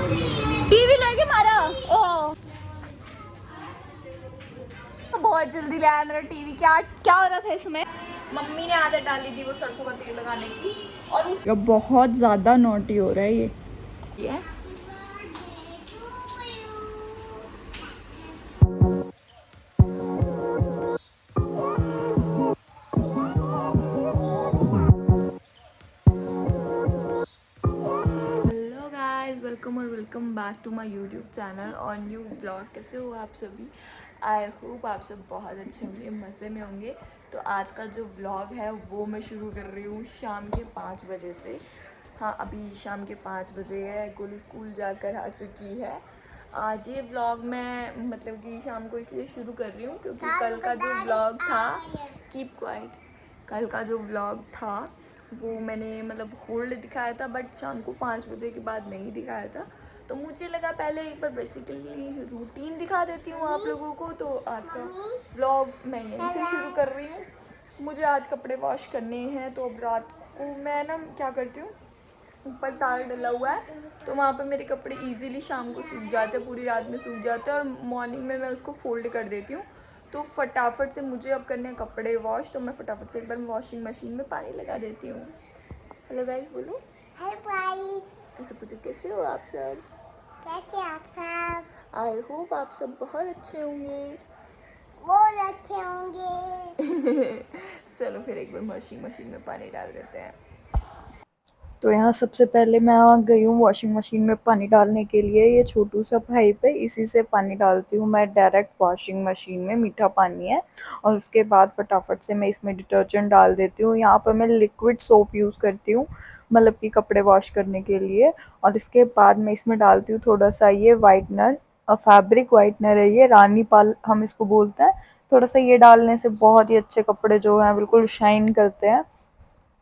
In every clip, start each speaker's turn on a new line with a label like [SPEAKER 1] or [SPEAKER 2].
[SPEAKER 1] TV लेके मारा। ओह बहुत जल्दी लाया मेरा टीवी। क्या क्या हो रहा था इसमें? मम्मी ने आदत डाली थी वो सरसों का तेल लगाने की, और ये बहुत ज़्यादा नॉटी हो रहा है ये। हेलो गाइस, वेलकम और welcome back to my YouTube channel और न्यू ब्लॉग। कैसे हो आप सभी? आई होप आप सब बहुत अच्छे होंगे, मज़े में होंगे। तो आज का जो ब्लॉग है वो मैं शुरू कर रही हूँ शाम के 5 बजे से। हाँ, अभी शाम के 5 बजे है, गोलू स्कूल जाकर आ चुकी है। आज ये ब्लॉग मैं मतलब कि शाम को इसलिए शुरू कर रही हूँ क्योंकि कल का जो ब्लॉग था, कीप क्वाइट, कल का जो व्लॉग था वो मैंने मतलब होल्ड दिखाया था, बट शाम को 5 बजे के बाद नहीं दिखाया था। तो मुझे लगा पहले एक बार बेसिकली रूटीन दिखा देती हूँ आप लोगों को। तो आज का व्लॉग मैं यहीं से शुरू कर रही हूँ। मुझे आज कपड़े वॉश करने हैं, तो अब रात को मैं ना क्या करती हूँ, ऊपर तार डला हुआ है तो वहाँ पे मेरे कपड़े इजीली शाम को सूख जाते हैं, पूरी रात में सूख जाते हैं, और मॉर्निंग में मैं उसको फोल्ड कर देती हूँ। तो फटाफट से मुझे अब करने हैं कपड़े वॉश, तो मैं फटाफट से एक बार वॉशिंग मशीन में पानी लगा देती हूँ। हेलो गाइस बोलो। Hello guys. ऐसे पूछो कैसे हो आप सब? कैसे आप सब? आई होप आप सब बहुत अच्छे होंगे, बहुत अच्छे होंगे। चलो फिर एक बार वॉशिंग मशीन में पानी डाल देते हैं। तो यहाँ सबसे पहले मैं आ गई हूँ वॉशिंग मशीन में पानी डालने के लिए। ये छोटू सा पाइप है, इसी से पानी डालती हूँ मैं डायरेक्ट वॉशिंग मशीन में। मीठा पानी है, और उसके बाद फटाफट से मैं इसमें डिटर्जेंट डाल देती हूँ। यहाँ पर मैं लिक्विड सोप यूज़ करती हूँ, मतलब कि कपड़े वॉश करने के लिए। और इसके बाद मैं इसमें डालती हूँ थोड़ा सा ये वाइटनर, फैब्रिक वाइटनर है ये, रानी पाल हम इसको बोलते हैं। थोड़ा सा ये डालने से बहुत ही अच्छे कपड़े जो हैं बिल्कुल शाइन करते हैं।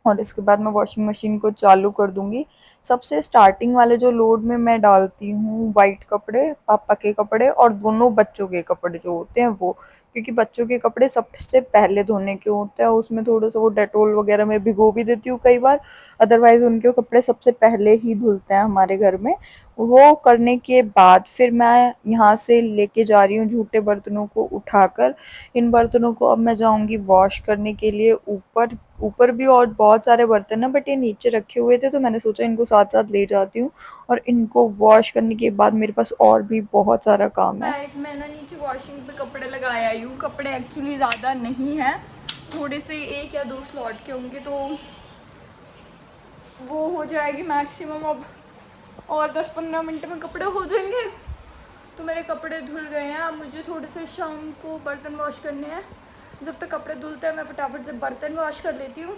[SPEAKER 1] और इसके बाद मैं वॉशिंग मशीन को चालू कर दूंगी। सबसे स्टार्टिंग वाले जो लोड में मैं डालती हूँ वाइट कपड़े, पापा के कपड़े और दोनों बच्चों के कपड़े जो होते हैं वो, क्योंकि बच्चों के कपड़े सबसे पहले धोने के होते हैं। उसमें थोड़ा सा वो डेटोल वगैरह में भिगो भी देती हूँ कई बार, अदरवाइज उनके कपड़े सबसे पहले ही धुलते हैं हमारे घर में। वो करने के बाद फिर मैं यहाँ से लेके जा रही हूँ झूठे बर्तनों को उठाकर। इन बर्तनों को अब मैं जाऊंगी वॉश करने के लिए ऊपर। ऊपर भी और बहुत सारे बर्तन हैं, बट ये नीचे रखे हुए थे तो मैंने सोचा इनको साथ साथ ले जाती हूँ, और इनको वॉश करने के बाद मेरे पास और भी बहुत सारा काम है। मैं ना नीचे वॉशिंग पे कपड़े लगाया आई हूँ। कपड़े एक्चुअली ज़्यादा नहीं है, थोड़े से 1 या 2 स्लॉट के होंगे, तो वो हो जाएगी मैक्सिमम। अब और 10-15 मिनट में कपड़े हो जाएंगे। तो मेरे कपड़े धुल गए हैं, अब मुझे थोड़े से शाम को बर्तन वॉश करने हैं। जब तक कपड़े धुलते हैं मैं फटाफट से बर्तन वॉश कर लेती हूँ।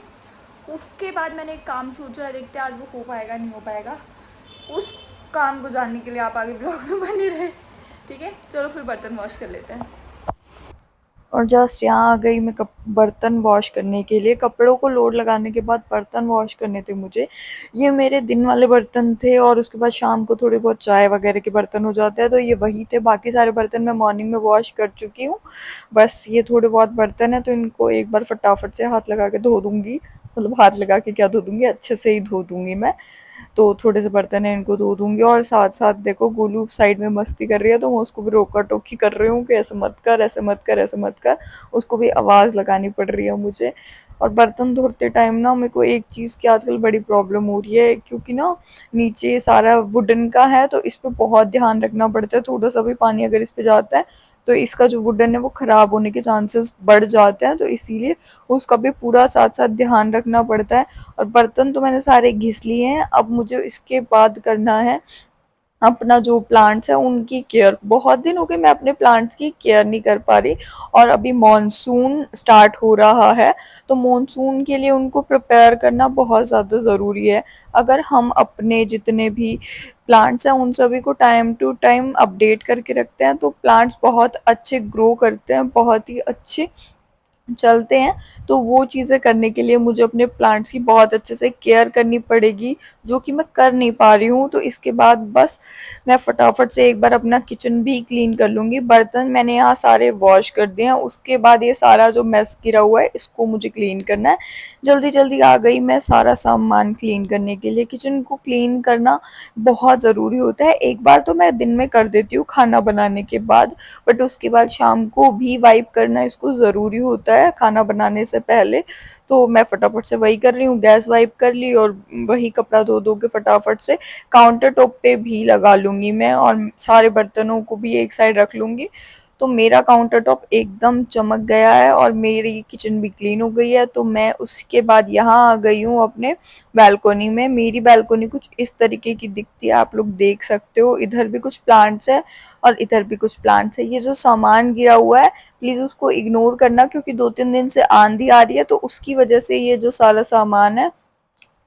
[SPEAKER 1] उसके बाद मैंने एक काम सोचा है, देखते हैं आज वो हो पाएगा नहीं हो पाएगा। उस काम को जानने के लिए आप आगे ब्लॉग में बने रहे, ठीक है? चलो फिर बर्तन वॉश कर लेते हैं। और जस्ट यहाँ आ गई मैं बर्तन वॉश करने के लिए। कपड़ों को लोड लगाने के बाद बर्तन वॉश करने थे मुझे। ये मेरे दिन वाले बर्तन थे, और उसके बाद शाम को थोड़े बहुत चाय वगैरह के बर्तन हो जाते हैं, तो ये वही थे। बाकी सारे बर्तन मैं मॉर्निंग में वॉश कर चुकी हूँ। बस ये थोड़े बहुत बर्तन हैं, तो इनको एक बार फटाफट से हाथ लगा के धो दूँगी। मतलब हाथ लगा के क्या धो दूँगी, अच्छे से ही धो दूँगी मैं। तो थोड़े से बर्तन है इनको धो दूंगी, और साथ साथ देखो गोलू साइड में मस्ती कर रही है, तो मैं उसको भी रोका टोकी कर रही हूँ कि ऐसे मत कर, ऐसे मत कर, ऐसे मत कर। उसको भी आवाज़ लगानी पड़ रही है मुझे। और बर्तन धोते टाइम ना मेरे को एक चीज़ की आजकल बड़ी प्रॉब्लम हो रही है, क्योंकि ना नीचे सारा वुडन का है, तो इस पे बहुत ध्यान रखना पड़ता है। थोड़ा सा भी पानी अगर इस पे जाता है तो इसका जो वुडन है वो ख़राब होने के चांसेस बढ़ जाते हैं, तो इसीलिए उसका भी पूरा साथ साथ ध्यान रखना पड़ता है। और बर्तन तो मैंने सारे घिस लिए हैं, अब मुझे इसके बाद करना है अपना जो प्लांट्स है उनकी केयर। बहुत दिन हो गए मैं अपने प्लांट्स की केयर नहीं कर पा रही, और अभी मॉनसून स्टार्ट हो रहा है, तो मॉनसून के लिए उनको प्रिपेयर करना बहुत ज़्यादा ज़रूरी है। अगर हम अपने जितने भी प्लांट्स हैं उन सभी को टाइम टू टाइम अपडेट करके रखते हैं, तो प्लांट्स बहुत अच्छे ग्रो करते हैं, बहुत ही अच्छे चलते हैं। तो वो चीज़ें करने के लिए मुझे अपने प्लांट्स की बहुत अच्छे से केयर करनी पड़ेगी, जो कि मैं कर नहीं पा रही हूँ। तो इसके बाद बस मैं फटाफट से एक बार अपना किचन भी क्लीन कर लूँगी। बर्तन मैंने यहाँ सारे वॉश कर दिए हैं, उसके बाद ये सारा जो मेस गिरा हुआ है इसको मुझे क्लीन करना है। जल्दी जल्दी आ गई मैं सारा सामान क्लीन करने के लिए। किचन को क्लीन करना बहुत ज़रूरी होता है। एक बार तो मैं दिन में कर देती हूँ खाना बनाने के बाद, बट उसके बाद शाम को भी वाइप करना इसको ज़रूरी होता है खाना बनाने से पहले। तो मैं फटाफट से वही कर रही हूँ, गैस वाइप कर ली और वही कपड़ा धो धो के फटाफट से काउंटर टॉप पे भी लगा लूँगी मैं, और सारे बर्तनों को भी एक साइड रख लूँगी। तो मेरा काउंटर टॉप एकदम चमक गया है और मेरी किचन भी क्लीन हो गई है। तो मैं उसके बाद यहाँ आ गई हूँ अपने बालकनी में। मेरी बालकनी कुछ इस तरीके की दिखती है, आप लोग देख सकते हो। इधर भी कुछ प्लांट्स है और इधर भी कुछ प्लांट्स है। ये जो सामान गिरा हुआ है प्लीज़ उसको इग्नोर करना, क्योंकि 2-3 दिन से आंधी आ रही है, तो उसकी वजह से ये जो सारा सामान है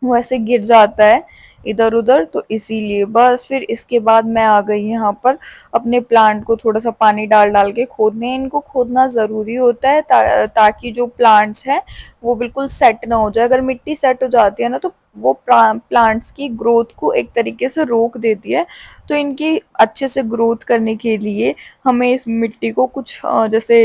[SPEAKER 1] वो ऐसे गिर जाता है इधर उधर। तो इसीलिए बस फिर इसके बाद मैं आ गई यहाँ पर अपने प्लांट को थोड़ा सा पानी डाल डाल के खोदने। इनको खोदना ज़रूरी होता है ताकि जो प्लांट्स हैं वो बिल्कुल सेट ना हो जाए। अगर मिट्टी सेट हो जाती है ना तो वो प्लांट्स की ग्रोथ को एक तरीके से रोक देती है। तो इनकी अच्छे से ग्रोथ करने के लिए हमें इस मिट्टी को कुछ जैसे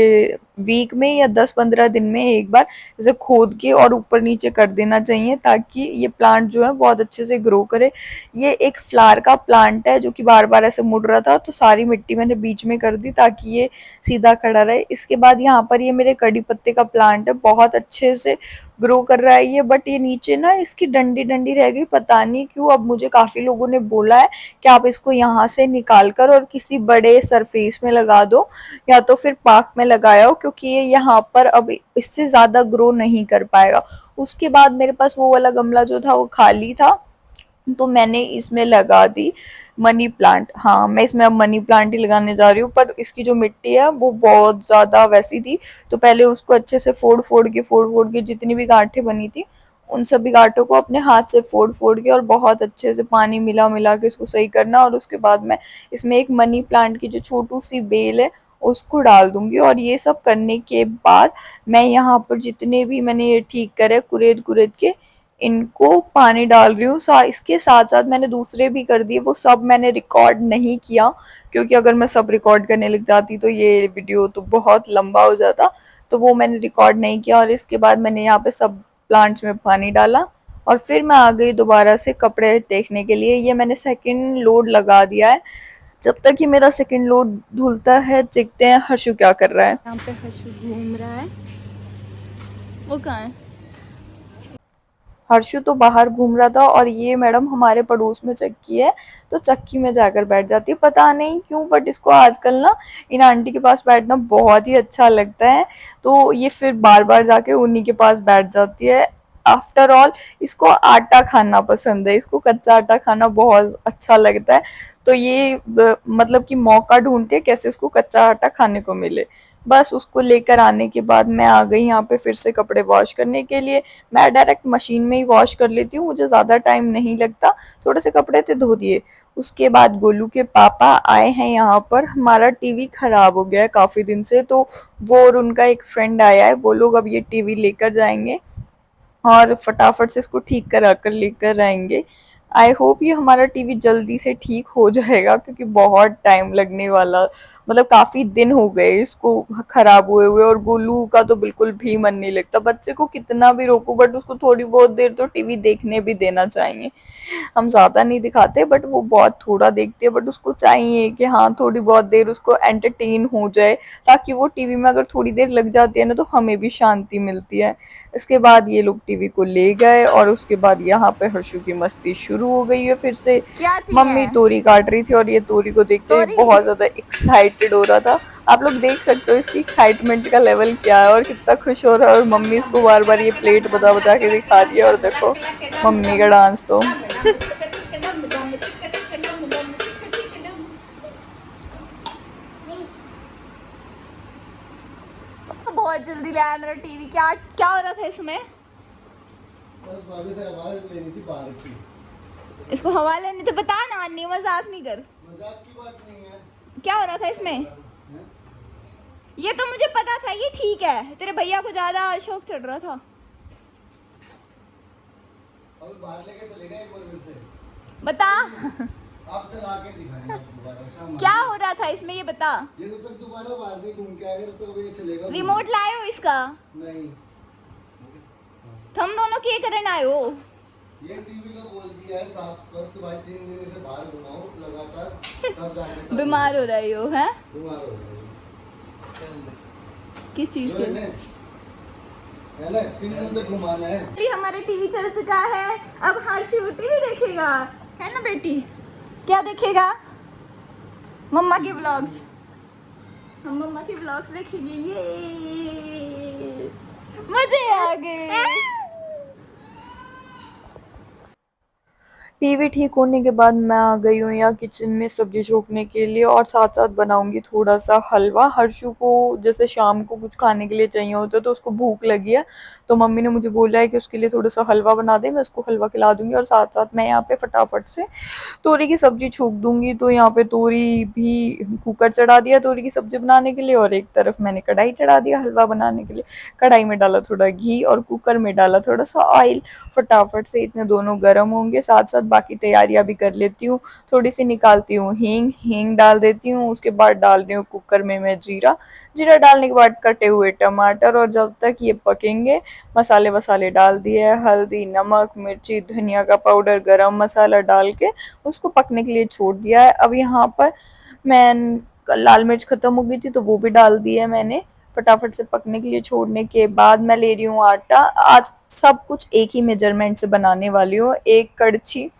[SPEAKER 1] वीक में या 10-15 दिन में एक बार जैसे खोद के और ऊपर नीचे कर देना चाहिए, ताकि ये प्लांट जो है बहुत अच्छे से ग्रो करे। ये एक फ्लावर का प्लांट है जो कि बार बार ऐसे मुड़ रहा था, तो सारी मिट्टी मैंने बीच में कर दी ताकि ये सीधा खड़ा रहे। इसके बाद यहाँ पर ये मेरे कड़ी पत्ते का प्लांट है, बहुत अच्छे से ग्रो कर रहा है ये, बट ये नीचे ना इसकी डंडी डंडी रह गई, पता नहीं क्यों। अब मुझे काफी लोगों ने बोला है कि आप इसको यहाँ से निकाल कर और किसी बड़े सरफेस में लगा दो या तो फिर पार्क में लगाया हो, क्योंकि ये यहाँ पर अब इससे ज्यादा ग्रो नहीं कर पाएगा। उसके बाद मेरे पास वो वाला गमला जो था वो खाली था, तो मैंने इसमें लगा दी मनी प्लांट। हाँ, मैं इसमें अब मनी प्लांट ही लगाने जा रही हूँ, पर इसकी जो मिट्टी है वो बहुत ज़्यादा वैसी थी। तो पहले उसको अच्छे से फोड़ फोड़ के जितनी भी गांठें बनी थी उन सभी गांठों को अपने हाथ से फोड़ फोड़ के और बहुत अच्छे से पानी मिला मिला के इसको सही करना। और उसके बाद मैं इसमें एक मनी प्लांट की जो छोटू सी बेल है उसको डाल दूंगी। और ये सब करने के बाद मैं यहाँ पर जितने भी मैंने ये ठीक करे कुरेद कुरेद के इनको पानी डाल रही हूँ। इसके साथ साथ मैंने दूसरे भी कर दिए, वो सब मैंने रिकॉर्ड नहीं किया, क्योंकि अगर मैं सब रिकॉर्ड करने लग जाती तो ये वीडियो तो बहुत लंबा हो जाता। तो वो मैंने रिकॉर्ड नहीं किया। और इसके बाद मैंने यहाँ पे सब प्लांट्स में पानी डाला और फिर मैं आ गई दोबारा से कपड़े देखने के लिए। ये मैंने सेकंड लोड लगा दिया है। जब तक कि मेरा सेकंड लोड धुलता है देखते हैं हर्षु क्या कर रहा है। यहाँ पे हर्षु घूम रहा है। वो कहाँ है? हर्षु तो बाहर घूम रहा था और ये मैडम हमारे पड़ोस में चक्की है, तो चक्की में जाकर बैठ जाती है। पता नहीं क्यों बट इसको आजकल ना इन आंटी के पास बैठना बहुत ही अच्छा लगता है, तो ये फिर बार बार जाके उन्हीं के पास बैठ जाती है। आफ्टर ऑल इसको आटा खाना पसंद है, इसको कच्चा आटा खाना बहुत अच्छा लगता है। तो ये मतलब कि मौका ढूंढते कैसे इसको कच्चा आटा खाने को मिले। बस उसको लेकर आने के बाद मैं आ गई यहाँ पे फिर से कपड़े वॉश करने के लिए। मैं डायरेक्ट मशीन में ही वॉश कर लेती हूँ, मुझे ज़्यादा टाइम नहीं लगता। थोड़े से कपड़े थे धो दिए। उसके बाद गोलू के पापा आए हैं यहाँ पर। हमारा टीवी खराब हो गया है काफ़ी दिन से, तो वो और उनका एक फ्रेंड आया है, वो लोग अब ये टीवी लेकर जाएंगे और फटाफट से इसको ठीक करा कर लेकर आएंगे। आई होप ये हमारा टीवी जल्दी से ठीक हो जाएगा, क्योंकि बहुत टाइम लगने वाला, मतलब काफी दिन हो गए इसको खराब हुए हुए। और गोलू का तो बिल्कुल भी मन नहीं लगता, बच्चे को कितना भी रोको बट उसको थोड़ी बहुत देर तो टीवी देखने भी देना चाहिए। हम ज्यादा नहीं दिखाते बट वो बहुत थोड़ा देखती है, बट उसको चाहिए कि हाँ थोड़ी बहुत देर उसको एंटरटेन हो जाए, ताकि वो टीवी में अगर थोड़ी देर लग जाती है ना तो हमें भी शांति मिलती है। इसके बाद ये लोग टीवी को ले गए और उसके बाद यहाँ पे हर्षु की मस्ती शुरू हो गई है फिर से।
[SPEAKER 2] क्या चाहिए?
[SPEAKER 1] मम्मी तोरी काट रही थी और ये तोरी को देखते हुए बहुत ज्यादा एक्साइटेड हो रहा था। आप लोग देख सकते हो इसकी एक्साइटमेंट का लेवल क्या है और कितना खुश हो रहा है। और मम्मी इसको बार बार ये प्लेट बता बता के दिखा रही है। और देखो मम्मी का डांस तो
[SPEAKER 2] बहुत जल्दी लाया मेरा टीवी। क्या क्या हो रहा था इसमें?
[SPEAKER 3] बस भाभी से आवाज लेनी थी बाहर की।
[SPEAKER 2] इसको हवा लेनी तो बता ना, नहीं मजाक नहीं कर।
[SPEAKER 3] मजाक की बात नहीं है।
[SPEAKER 2] क्या हो रहा था इसमें? ये तो मुझे पता था, ये ठीक है। तेरे भैया को ज्यादा शौक चढ़ रहा था।
[SPEAKER 3] अभी बाहर लेके चलेगा एक बार फिर से।
[SPEAKER 2] बता
[SPEAKER 3] आप चला के दिखाएंगे आप दोबारा ऐसा
[SPEAKER 2] क्या हो रहा था इसमें, ये बता।
[SPEAKER 3] ये जब तक दोबारा बाहर नहीं घूम के आएगा तो ये चलेगा
[SPEAKER 2] रिमोट लाए हो इसका?
[SPEAKER 3] नहीं।
[SPEAKER 2] हम दोनों के करन आए हो।
[SPEAKER 3] ये टीवी का बोल दिया है साफ स्पष्ट भाई 3 दिन से बाहर घुमाओ लगातार तब जाके चलेगा।
[SPEAKER 2] बीमार हो रही हो हैं?
[SPEAKER 3] बीमार हो गए
[SPEAKER 2] किस चीज
[SPEAKER 3] जो
[SPEAKER 2] के?
[SPEAKER 3] है ना 3 दिन तक घुमाना है।
[SPEAKER 2] अरे हमारा टीवी चल चुका है, अब हर्षू टीवी देखेगा, है ना बेटी? क्या देखेगा? मम्मा के व्लॉग्स। हम मम्मा के व्लॉग्स देखेंगे। ये मजे आ गए।
[SPEAKER 1] टीवी ठीक होने के बाद मैं आ गई हूँ यहाँ किचन में सब्जी छोकने के लिए और साथ साथ बनाऊंगी थोड़ा सा हलवा। हर्षू को जैसे शाम को कुछ खाने के लिए चाहिए होता है तो उसको भूख लगी है, तो मम्मी ने मुझे बोला है कि उसके लिए थोड़ा सा हलवा बना दे, मैं उसको हलवा खिला दूंगी और साथ साथ मैं यहाँ पे फटाफट से तोरी की सब्जी छोक दूंगी। तो यहाँ पे तोरी भी कुकर चढ़ा दिया तोरी की सब्जी बनाने के लिए, और एक तरफ मैंने कढ़ाई चढ़ा दिया हलवा बनाने के लिए। कढ़ाई में डाला थोड़ा घी और कुकर में डाला थोड़ा सा ऑयल। फटाफट से इतने दोनों गर्म होंगे, साथ साथ बाकी तैयारियां भी कर लेती हूँ। थोड़ी सी निकालती हूँ हींग डाल देती हूँ, उसके बाद डाल रही हूँ कुकर में मैं जीरा डालने के बाद कटे हुए टमाटर, और जब तक ये पकेंगे मसाले वसाले डाल दिए, हल्दी नमक मिर्ची धनिया का पाउडर गरम मसाला डाल के उसको पकने के लिए छोड़ दिया है। अब यहाँ पर मैं लाल मिर्च खत्म हो गई थी तो वो भी डाल दी है मैंने। फटाफट से पकने के लिए छोड़ने के बाद मैं ले रही हूँ आटा। आज सब कुछ एक ही मेजरमेंट से बनाने वाली हूँ। 1 कड़छी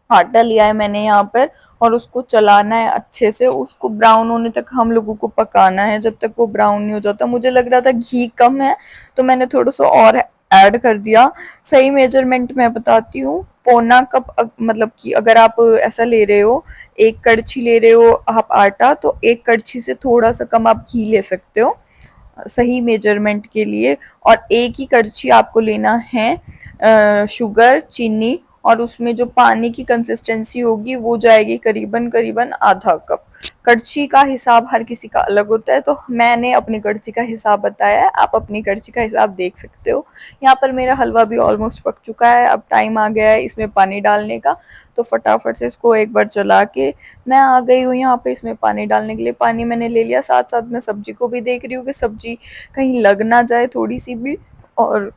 [SPEAKER 1] आटा लिया है मैंने यहाँ पर, और उसको चलाना है अच्छे से, उसको ब्राउन होने तक हम लोगों को पकाना है। जब तक वो ब्राउन नहीं हो जाता, मुझे लग रहा था घी कम है तो मैंने थोड़ा सा और ऐड कर दिया। सही मेजरमेंट मैं बताती हूँ, पौना कप मतलब कि अगर आप ऐसा ले रहे हो 1 कड़छी ले रहे हो आप आटा, तो 1 कड़छी से थोड़ा सा कम आप घी ले सकते हो सही मेजरमेंट के लिए। और 1 ही कड़छी आपको लेना है शुगर चीनी, और उसमें जो पानी की कंसिस्टेंसी होगी वो जाएगी करीबन करीबन आधा कप। कड़छी का हिसाब हर किसी का अलग होता है, तो मैंने अपनी कड़छी का हिसाब बताया है, आप अपनी कड़छी का हिसाब देख सकते हो। यहाँ पर मेरा हलवा भी ऑलमोस्ट पक चुका है, अब टाइम आ गया है इसमें पानी डालने का। तो फटाफट से इसको एक बार चला के मैं आ गई हूँ यहाँ पे इसमें पानी डालने के लिए। पानी मैंने ले लिया, साथ साथ मैं सब्जी को भी देख रही हूँ कि सब्जी कहीं लग ना जाए थोड़ी सी भी। और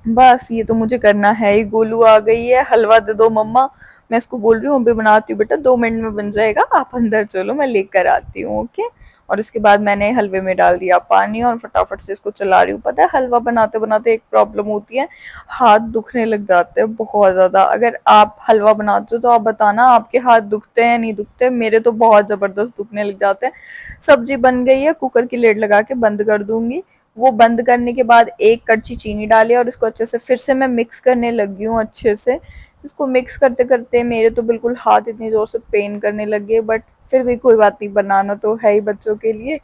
[SPEAKER 1] बस ये तो मुझे करना है ही। गोलू आ गई है, हलवा दे दो मम्मा। मैं इसको बोल रही हूँ अभी बनाती हूँ बेटा, 2 मिनट में बन जाएगा, आप अंदर चलो मैं लेकर आती हूँ। ओके। और इसके बाद मैंने हलवे में डाल दिया पानी और फटाफट से इसको चला रही हूँ। पता है हलवा बनाते बनाते एक प्रॉब्लम होती है, हाथ दुखने लग जाते हैं बहुत ज्यादा। अगर आप हलवा बनाते हो तो आप बताना आपके हाथ दुखते हैं नहीं दुखते, मेरे तो बहुत जबरदस्त दुखने लग जाते हैं। सब्जी बन गई है, कुकर की लेड लगा के बंद कर दूंगी। वो बंद करने के बाद 1 कड़छी चीनी डाली और इसको अच्छे से फिर से मैं मिक्स करने लगी हूँ अच्छे से। इसको मिक्स करते करते मेरे तो बिल्कुल हाथ इतनी जोर से पेन करने लग गए, बट फिर भी कोई बात नहीं, बनाना तो है ही बच्चों के लिए।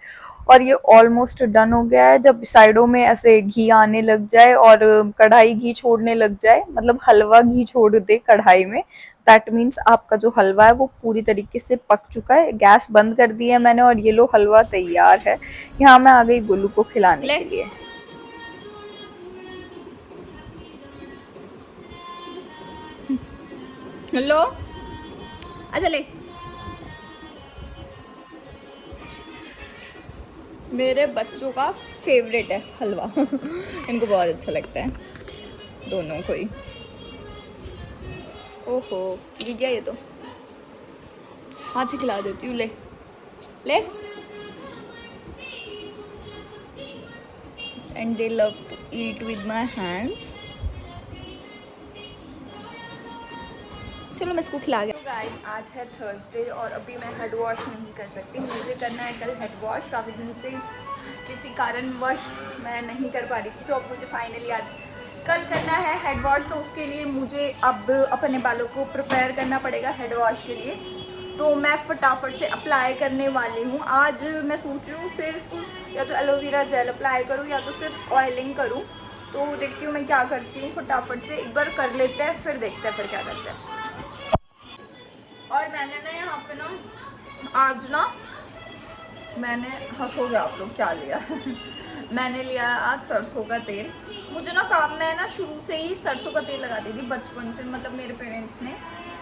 [SPEAKER 1] और ये ऑलमोस्ट डन हो गया है। जब साइडों में ऐसे घी आने लग जाए और कढ़ाई घी छोड़ने लग जाए, मतलब हलवा घी छोड़ दे कढ़ाई में, दैट मीन्स आपका जो हलवा है वो पूरी तरीके से पक चुका है। गैस बंद कर दी है मैंने और ये लो हलवा तैयार है। यहाँ मैं आ गई गोलू को खिलाने के लिए।
[SPEAKER 2] हेलो, अच्छा ले। मेरे बच्चों का फेवरेट है हलवा इनको बहुत अच्छा लगता है दोनों को ही। ओहो गिर गया ये तो, हाथ से खिला देती हूँ, ले ले। And they love to eat with my hands. चलो मैं इसको खिला गया।
[SPEAKER 1] तो गाइस आज है थर्सडे और अभी मैं हेड वॉश नहीं कर सकती, मुझे करना है कल हेड वॉश। काफ़ी दिन से किसी कारणवश मैं नहीं कर पा रही थी, तो अब मुझे फाइनली आज कल करना है हेड वॉश। तो उसके लिए मुझे अब अपने बालों को प्रिपेयर करना पड़ेगा हेड वॉश के लिए। तो मैं फटाफट से अप्लाई करने वाली हूँ। आज मैं सोच रही हूँ सिर्फ या तो एलोवेरा जेल अप्लाई करूँ या तो सिर्फ ऑयलिंग करूँ। तो देखती हूँ मैं क्या करती हूँ, फटाफट से एक बार कर लेते हैं फिर देखते हैं फिर क्या करते हैं। और मैंने ना यहाँ पे ना आज ना मैंने, हंसोगे आप लोग, क्या लिया मैंने लिया आज सरसों का तेल। मुझे ना काम, मैं ना शुरू से ही सरसों का तेल लगाती थी बचपन से, मतलब मेरे पेरेंट्स ने,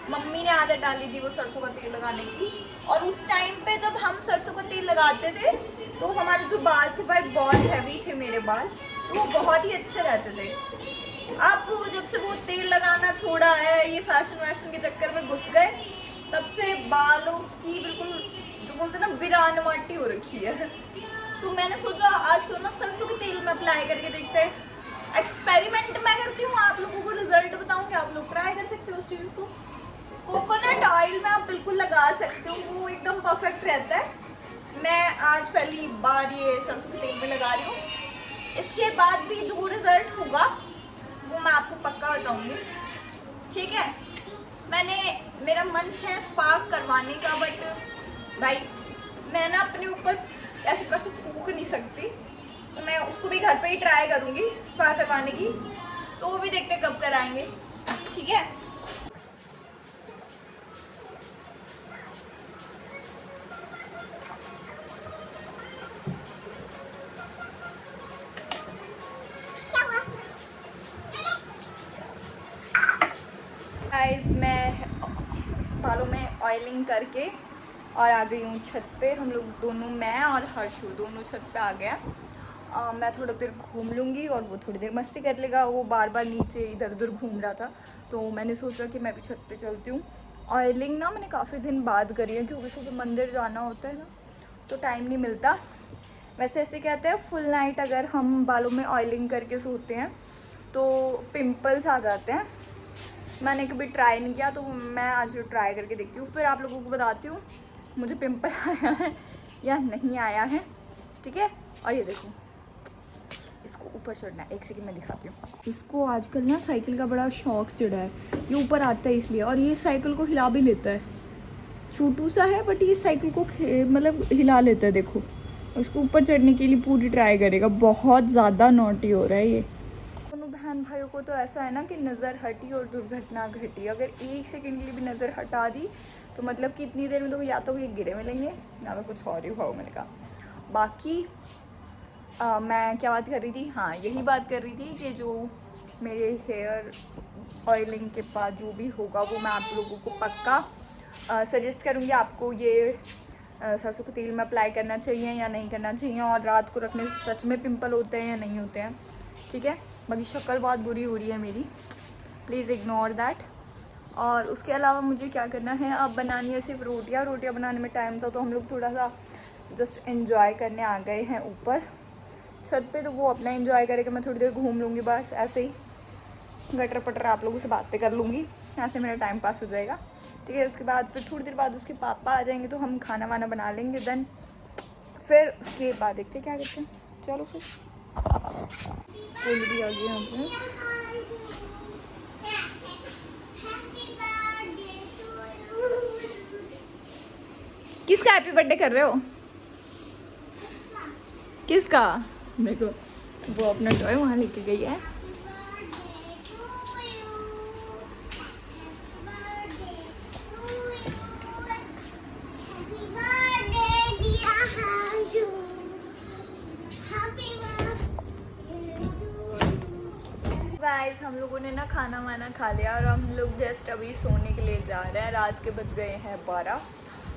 [SPEAKER 1] मम्मी ने आदत डाली थी वो सरसों का तेल लगाने की। और उस टाइम पे जब हम सरसों का तेल लगाते थे तो हमारे जो बाल थे वो बहुत हैवी थे, मेरे बाल, तो वो बहुत ही अच्छे रहते थे। अब जब से वो तेल लगाना छोड़ा है, ये फैशन वैशन के चक्कर में घुस गए, तब से बालों की बिल्कुल जो बोलते ना बिरान माटी हो रखी है। तो मैंने सोचा आज क्यों ना सरसों के तेल में अप्लाई करके देखते हैं। एक्सपेरिमेंट मैं करती हूँ, आप लोगों को रिजल्ट बताऊँ कि आप लोग ट्राई कर सकते हो उस चीज़ को। कोकोनट ऑयल में आप बिल्कुल लगा सकते हो, वो एकदम परफेक्ट रहता है। मैं आज पहली बार ये सरसों के तेल में लगा रही हूँ, इसके बाद भी जो रिजल्ट होगा वो मैं आपको पक्का बताऊंगी, ठीक है। मेरा मन है स्पा करवाने का, बट भाई मैं ना अपने ऊपर ऐसे कैसे फूंक नहीं सकती, तो मैं उसको भी घर पे ही ट्राई करूंगी स्पा करवाने की, तो वो भी देखते कब कराएंगे, ठीक है। गाइस मैं बालों में ऑयलिंग करके और आ गई हूँ छत पे। हम लोग दोनों, मैं और हर्षू दोनों छत पे आ गया। मैं थोड़ा देर घूम लूँगी और वो थोड़ी देर मस्ती कर लेगा। वो बार बार नीचे इधर उधर घूम रहा था, तो मैंने सोचा कि मैं भी छत पे चलती हूँ। ऑयलिंग ना मैंने काफ़ी दिन बाद करी है, क्योंकि सुबह मंदिर जाना होता है ना, तो टाइम नहीं मिलता। वैसे ऐसे कहते हैं फुल नाइट अगर हम बालों में ऑयलिंग करके सोते हैं तो पिंपल्स आ जाते हैं। मैंने कभी ट्राई नहीं किया, तो मैं आज ट्राई करके देखती हूँ, फिर आप लोगों को बताती हूँ मुझे पिंपल आया है या नहीं आया है, ठीक है। और ये देखो, इसको ऊपर चढ़ना है, एक सेकंड में दिखाती हूँ। इसको आजकल ना साइकिल का बड़ा शौक चढ़ा है, ये ऊपर आता है इसलिए, और ये साइकिल को हिला भी लेता है। छोटू सा है बट ये साइकिल को मतलब हिला लेता है, देखो। उसको ऊपर चढ़ने के लिए पूरी ट्राई करेगा, बहुत ज़्यादा नॉटी हो रहा है ये। दोनों बहन भाइयों को तो ऐसा है ना कि नज़र हटी और दुर्घटना घटी। अगर एक सेकंड के लिए भी नज़र हटा दी तो मतलब कि इतनी देर में तो या तो ये गिरे मिलेंगे या मैं कुछ और ही हुआ, मैंने कहा। बाकी मैं क्या बात कर रही थी, हाँ यही बात कर रही थी कि जो मेरे हेयर ऑयलिंग के बाद जो भी होगा वो मैं आप लोगों को पक्का सजेस्ट करूँगी। आपको ये सरसों के तेल में अप्लाई करना चाहिए या नहीं करना चाहिए, और रात को रखने से सच में पिंपल होते हैं या नहीं होते हैं, ठीक है। बाकी शक्ल बहुत बुरी हो रही है मेरी, प्लीज़ इग्नोर दैट। और उसके अलावा मुझे क्या करना है, अब बनानी है सिर्फ रोटियाँ बनाने में टाइम था, तो हम लोग थोड़ा सा जस्ट एंजॉय करने आ गए हैं ऊपर छत पे। तो वो अपना एंजॉय करेगा, मैं थोड़ी देर घूम लूँगी बस ऐसे ही, गटर पटर आप लोगों से बातें कर लूँगी, यहाँ से मेरा टाइम पास हो जाएगा, ठीक है। उसके बाद फिर थोड़ी देर बाद उसके पापा आ जाएंगे, तो हम खाना वाना बना लेंगे, देन फिर उसके बाद देखते क्या करते हैं। चलो फिर फूल भी आ गए यहाँ पे। किसका हैप्पी बर्थडे कर रहे हो? किसका? देखो वो अपना टॉय वहाँ लेके गई है। गाइस हम लोगों ने ना खाना वाना खा लिया और हम लोग जस्ट अभी सोने के लिए जा रहे हैं। रात के बज गए हैं 12।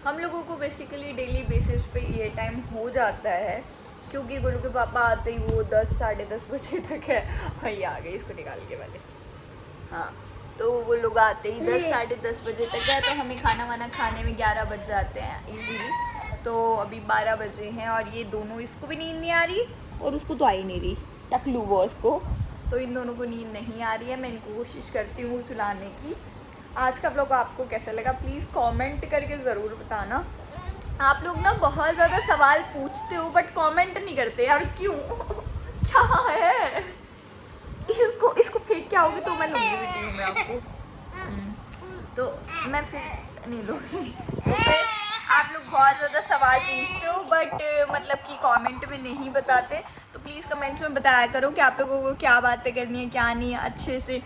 [SPEAKER 1] हम लोगों को बेसिकली डेली बेसिस पे ये टाइम हो जाता है, क्योंकि गोलू के पापा आते ही वो 10 साढ़े 10 बजे तक है। वही आ गई, इसको निकाल के वाले, हाँ। तो वो लोग आते ही 10 साढ़े 10 बजे तक है, तो हमें खाना वाना खाने में 11 बज जाते हैं ईजीली। तो अभी 12 बजे हैं और ये दोनों, इसको भी नींद नहीं आ रही और उसको तो आ ही नहीं रही, टकलू वो उसको, तो इन दोनों को नींद नहीं आ रही है। मैं इनको कोशिश करती हूँ सुलाने की। आज का व्लॉग आपको कैसा लगा प्लीज़ कमेंट करके ज़रूर बताना। आप लोग ना बहुत ज़्यादा सवाल पूछते हो बट कमेंट नहीं करते यार, क्यों? क्या है? इसको फेंक के आओगे तो मैं लूँगी वीडियो में आपको, तो मैं फिर नहीं लूँगी। तो फिर आप लोग बहुत ज़्यादा सवाल पूछते हो बट मतलब कि कमेंट में नहीं बताते, तो प्लीज़ कमेंट में बताया करो कि आप लोगों को क्या बातें करनी है क्या नहीं है, अच्छे से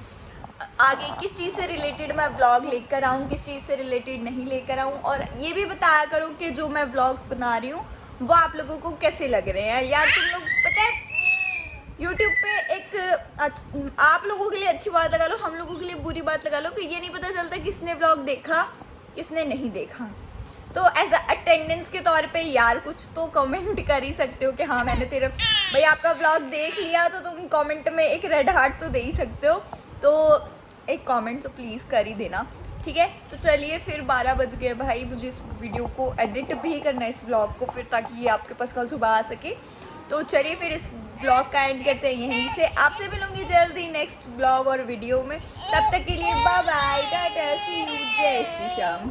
[SPEAKER 1] आगे किस चीज़ से रिलेटेड मैं व्लॉग लेकर आऊँ, किस चीज़ से रिलेटेड नहीं लेकर आऊँ। और ये भी बताया करो कि जो मैं व्लॉग्स बना रही हूँ वो आप लोगों को कैसे लग रहे हैं यार। तुम लोग पता है YouTube पे एक आप लोगों के लिए अच्छी बात लगा लो, हम लोगों के लिए बुरी बात लगा लो कि ये नहीं पता चलता किसने व्लॉग देखा किसने नहीं देखा। तो एज अ अटेंडेंस के तौर पे यार कुछ तो कमेंट कर ही सकते हो कि हाँ मैंने तेरा भाई आपका व्लॉग देख लिया, तो तुम कमेंट में एक रेड हार्ट तो दे ही सकते हो। तो एक कमेंट तो प्लीज़ कर ही देना, ठीक है। तो चलिए फिर 12 बज गए भाई, मुझे इस वीडियो को एडिट भी करना है इस व्लॉग को फिर, ताकि ये आपके पास कल सुबह आ सके। तो चलिए फिर इस ब्लॉग का एंड करते हैं यहीं से। आपसे मिलूंगी जल्दी नेक्स्ट ब्लॉग और वीडियो में, तब तक के लिए bye bye, tata, see you, जय श्री श्याम।